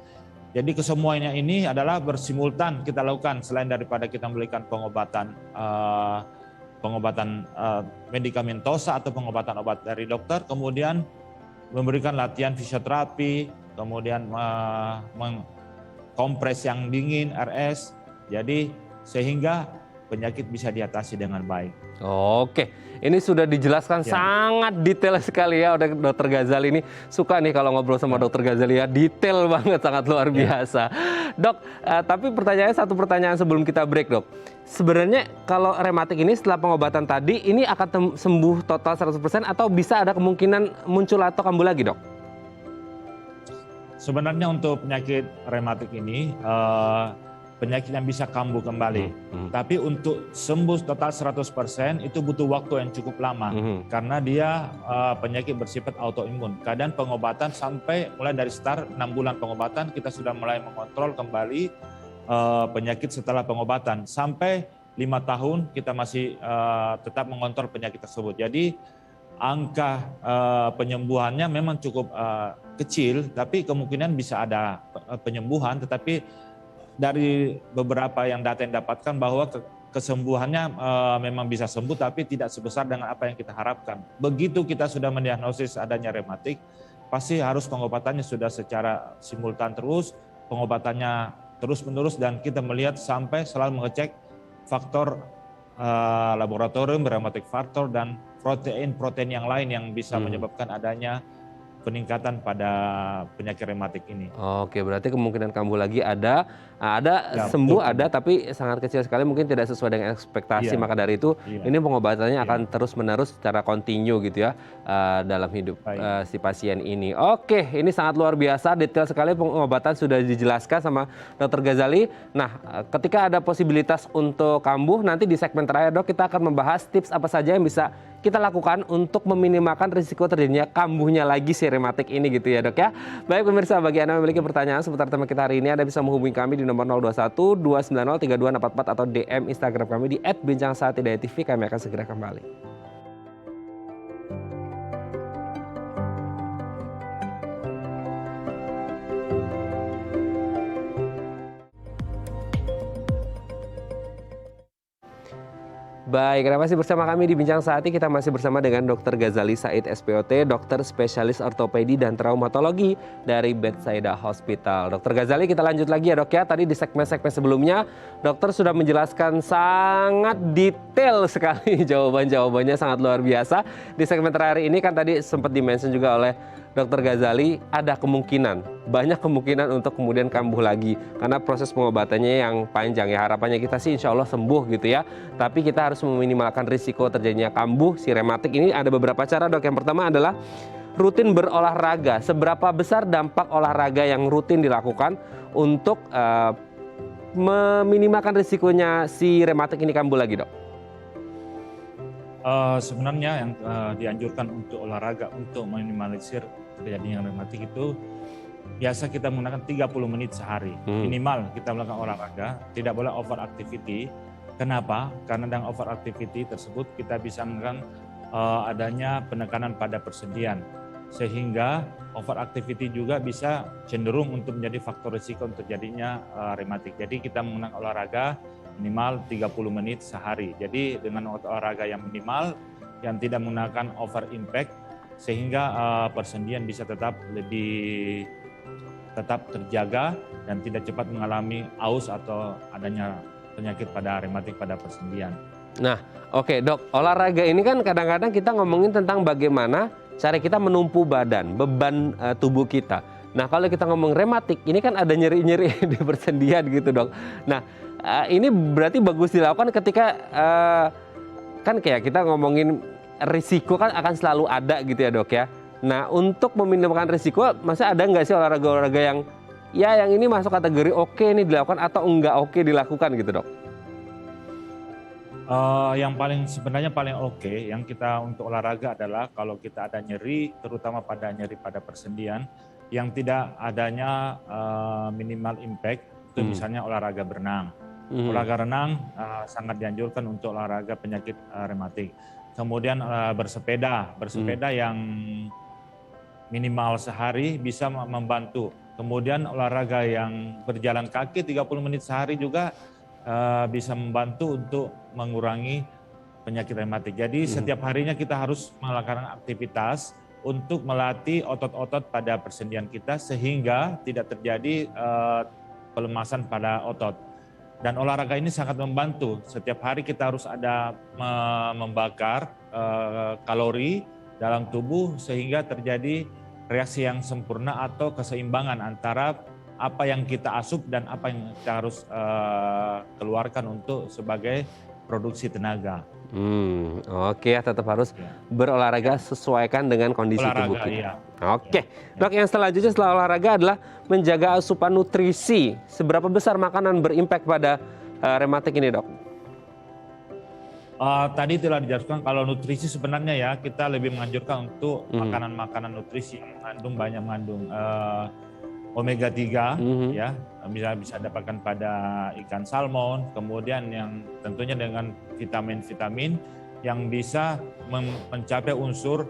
Speaker 3: Jadi kesemuanya ini adalah bersimultan kita lakukan, selain daripada kita memberikan pengobatan medikamentosa atau pengobatan obat dari dokter, kemudian memberikan latihan fisioterapi, kemudian kompres yang dingin, RS, jadi sehingga penyakit bisa diatasi dengan baik.
Speaker 1: Oke, ini sudah dijelaskan sangat detail sekali ya oleh Dokter Ghazali. Ini suka nih kalau ngobrol sama Dokter Ghazali ya, detail banget, sangat luar biasa. Dok, tapi satu pertanyaan sebelum kita break, Dok. Sebenarnya kalau rematik ini setelah pengobatan tadi, ini akan sembuh total 100% atau bisa ada kemungkinan muncul atau kambuh lagi, Dok?
Speaker 3: Sebenarnya untuk penyakit rematik ini, penyakit yang bisa kambuh kembali. Tapi untuk sembuh total 100% itu butuh waktu yang cukup lama. Karena dia penyakit bersifat autoimun. Kadang pengobatan mulai dari start 6 bulan pengobatan kita sudah mulai mengontrol kembali penyakit setelah pengobatan. Sampai tahun kita masih tetap mengontrol penyakit tersebut. Jadi angka penyembuhannya memang cukup kecil, tapi kemungkinan bisa ada penyembuhan. Tetapi dari beberapa data yang dapatkan bahwa kesembuhannya memang bisa sembuh, tapi tidak sebesar dengan apa yang kita harapkan. Begitu kita sudah mendiagnosis adanya rematik, pasti harus pengobatannya sudah secara simultan terus, pengobatannya terus-menerus, dan kita melihat sampai selalu mengecek faktor laboratorium, rheumatic factor, dan protein-protein yang lain yang bisa menyebabkan adanya peningkatan pada penyakit rematik ini.
Speaker 1: Oke, berarti kemungkinan kambuh lagi ada
Speaker 3: Ya,
Speaker 1: sembuh
Speaker 3: betul.
Speaker 1: ada, tapi sangat kecil sekali, mungkin tidak sesuai dengan ekspektasi.
Speaker 3: Iya.
Speaker 1: Maka dari itu
Speaker 3: Iya.
Speaker 1: ini pengobatannya
Speaker 3: Iya.
Speaker 1: akan terus-menerus secara kontinu gitu ya dalam hidup
Speaker 3: Baik.
Speaker 1: si pasien ini. Oke, ini sangat luar biasa, detail sekali pengobatan sudah dijelaskan sama Dr. Ghazali. Nah, ketika ada posibilitas untuk kambuh, nanti di segmen terakhir Dok, kita akan membahas tips apa saja yang bisa kita lakukan untuk meminimalkan risiko terjadinya kambuhnya lagi si rematik ini gitu ya Dok ya. Baik pemirsa, bagi Anda yang memiliki pertanyaan seputar tema kita hari ini, Anda bisa menghubungi kami di nomor 021 290 32644 atau DM Instagram kami di @bincangsaat.tv. Kami akan segera kembali. Baik, Anda masih bersama kami di Bincang Saat ini. Kita masih bersama dengan Dr. Ghazali Said, SPOT, dokter spesialis ortopedi dan traumatologi dari Bethsaida Hospital. Dr. Ghazali, kita lanjut lagi ya Dok ya. Tadi di segmen-segmen sebelumnya, dokter sudah menjelaskan sangat detail sekali jawaban-jawabannya, sangat luar biasa. Di segmen terakhir ini kan tadi sempat dimention juga oleh Dr. Ghazali, ada banyak kemungkinan untuk kemudian kambuh lagi. Karena proses pengobatannya yang panjang ya, harapannya kita sih insya Allah sembuh gitu ya. Tapi kita harus meminimalkan risiko terjadinya kambuh si rematik ini. Ada beberapa cara Dok. Yang pertama adalah rutin berolahraga. Seberapa besar dampak olahraga yang rutin dilakukan untuk meminimalkan risikonya si rematik ini kambuh lagi Dok?
Speaker 3: Sebenarnya yang dianjurkan untuk olahraga untuk meminimalisir terjadinya rematik itu biasa kita menggunakan 30 menit sehari. Minimal kita melakukan olahraga, tidak boleh over activity. Kenapa? Karena dengan over activity tersebut kita bisa melakukan adanya penekanan pada persendian. Sehingga over activity juga bisa cenderung untuk menjadi faktor risiko untuk terjadinya rematik. Jadi kita menggunakan olahraga minimal 30 menit sehari. Jadi dengan olahraga yang minimal, yang tidak menggunakan over impact, sehingga persendian bisa tetap terjaga dan tidak cepat mengalami aus atau adanya penyakit pada rematik pada persendian.
Speaker 1: Nah, oke Dok, olahraga ini kan kadang-kadang kita ngomongin tentang bagaimana cara kita menumpu beban tubuh kita. Nah, kalau kita ngomong rematik, ini kan ada nyeri-nyeri di persendian gitu Dok. Nah, ini berarti bagus dilakukan ketika kan kayak kita ngomongin risiko kan akan selalu ada gitu ya Dok ya. Nah, untuk meminimalkan risiko, masa ada nggak sih olahraga-olahraga yang ini masuk kategori oke ini dilakukan atau enggak oke dilakukan gitu Dok?
Speaker 3: Yang sebenarnya paling oke yang kita untuk olahraga adalah kalau kita ada nyeri, terutama pada nyeri pada persendian, yang tidak adanya minimal impact, itu misalnya olahraga berenang. Olahraga renang sangat dianjurkan untuk olahraga penyakit rematik. Kemudian bersepeda yang minimal sehari bisa membantu. Kemudian olahraga yang berjalan kaki 30 menit sehari juga bisa membantu untuk mengurangi penyakit rematik. Jadi setiap harinya kita harus melakukan aktivitas untuk melatih otot-otot pada persendian kita sehingga tidak terjadi pelemasan pada otot. Dan olahraga ini sangat membantu. Setiap hari kita harus ada membakar kalori dalam tubuh sehingga terjadi reaksi yang sempurna atau keseimbangan antara apa yang kita asup dan apa yang kita harus keluarkan untuk sebagai produksi tenaga.
Speaker 1: Oke ya, tetap harus berolahraga sesuaikan dengan kondisi tubuh kita.
Speaker 3: Iya.
Speaker 1: Oke, Dok, yang selanjutnya setelah olahraga adalah menjaga asupan nutrisi. Seberapa besar makanan berimpact pada rematik ini, Dok?
Speaker 3: Tadi telah dijelaskan kalau nutrisi sebenarnya ya kita lebih menganjurkan untuk makanan-makanan nutrisi yang mengandung omega 3 ya, bisa dapatkan pada ikan salmon, kemudian yang tentunya dengan vitamin-vitamin yang bisa mencapai unsur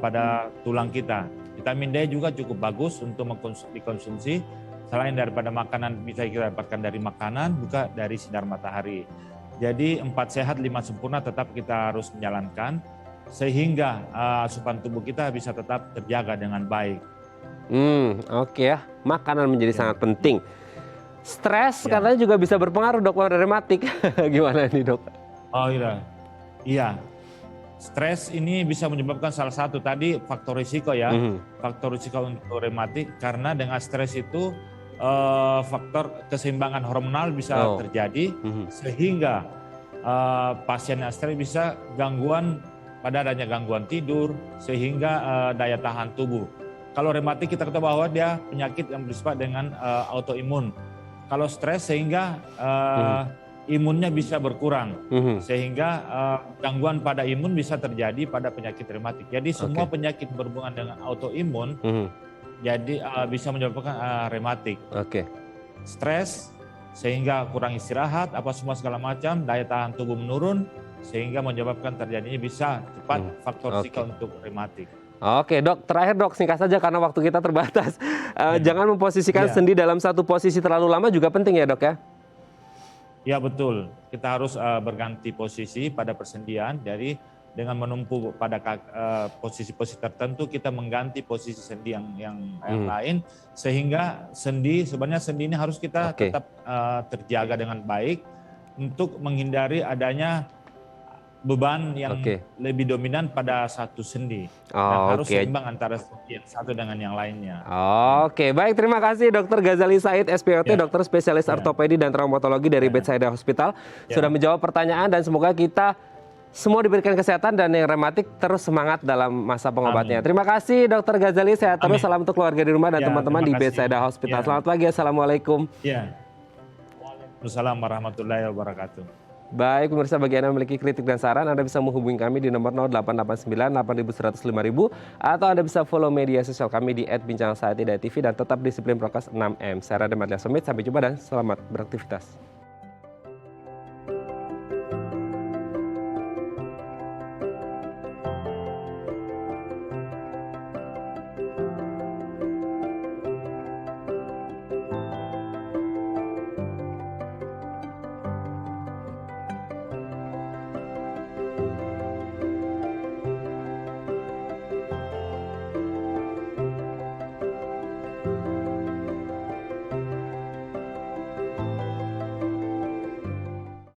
Speaker 3: pada tulang kita. Vitamin D juga cukup bagus untuk dikonsumsi. Selain daripada makanan bisa kita dapatkan dari makanan, juga dari sinar matahari. Jadi 4 sehat 5 sempurna tetap kita harus menjalankan sehingga asupan tubuh kita bisa tetap terjaga dengan baik.
Speaker 1: Oke ya, makanan menjadi sangat penting. Stres
Speaker 3: Ya.
Speaker 1: katanya juga bisa berpengaruh dok pada rematik. Gimana nih dok?
Speaker 3: Oh iya. Stres ini bisa menyebabkan salah satu tadi faktor risiko ya. Faktor risiko untuk rematik karena dengan stres itu faktor keseimbangan hormonal bisa terjadi sehingga pasien yang stres bisa adanya gangguan tidur sehingga daya tahan tubuh. Kalau rematik kita ketahui bahwa dia penyakit yang bersifat dengan autoimun. Kalau stres sehingga imunnya bisa berkurang sehingga gangguan pada imun bisa terjadi pada penyakit rematik. Jadi semua penyakit berhubungan dengan autoimun jadi bisa menyebabkan rematik. Stres sehingga kurang istirahat, apa semua segala macam, daya tahan tubuh menurun sehingga menyebabkan terjadinya bisa cepat faktor risiko untuk rematik.
Speaker 1: Oke dok, terakhir dok singkat saja karena waktu kita terbatas. Jangan memposisikan sendi dalam satu posisi terlalu lama juga penting ya dok ya?
Speaker 3: Ya betul, kita harus berganti posisi pada persendian. Jadi dengan menumpuk pada posisi-posisi tertentu kita mengganti posisi sendi yang lain sehingga sebenarnya sendi ini harus kita tetap terjaga dengan baik untuk menghindari adanya beban yang lebih dominan pada satu sendi dan harus seimbang antara sendi yang satu dengan yang lainnya.
Speaker 1: Oke, baik, terima kasih Dr. Ghazali Said SPOT, dokter spesialis ortopedi dan traumatologi dari Bethsaida Hospital sudah menjawab pertanyaan dan semoga kita semua diberikan kesehatan dan yang rematik terus semangat dalam masa pengobatannya. Terima kasih Dr. Ghazali, sehat terus, salam untuk keluarga di rumah dan teman-teman di Bethsaida Hospital. Selamat pagi, assalamualaikum.
Speaker 3: Waalaikumsalam warahmatullahi wabarakatuh.
Speaker 1: Baik pemirsa, bagi Anda yang memiliki kritik dan saran, Anda bisa menghubungi kami di nomor 0889 8100 5000 atau Anda bisa follow media sosial kami di @bincangsaat.tv dan tetap disiplin prokes 6M. Saya Raden Madlia Somit, sampai jumpa dan selamat beraktivitas.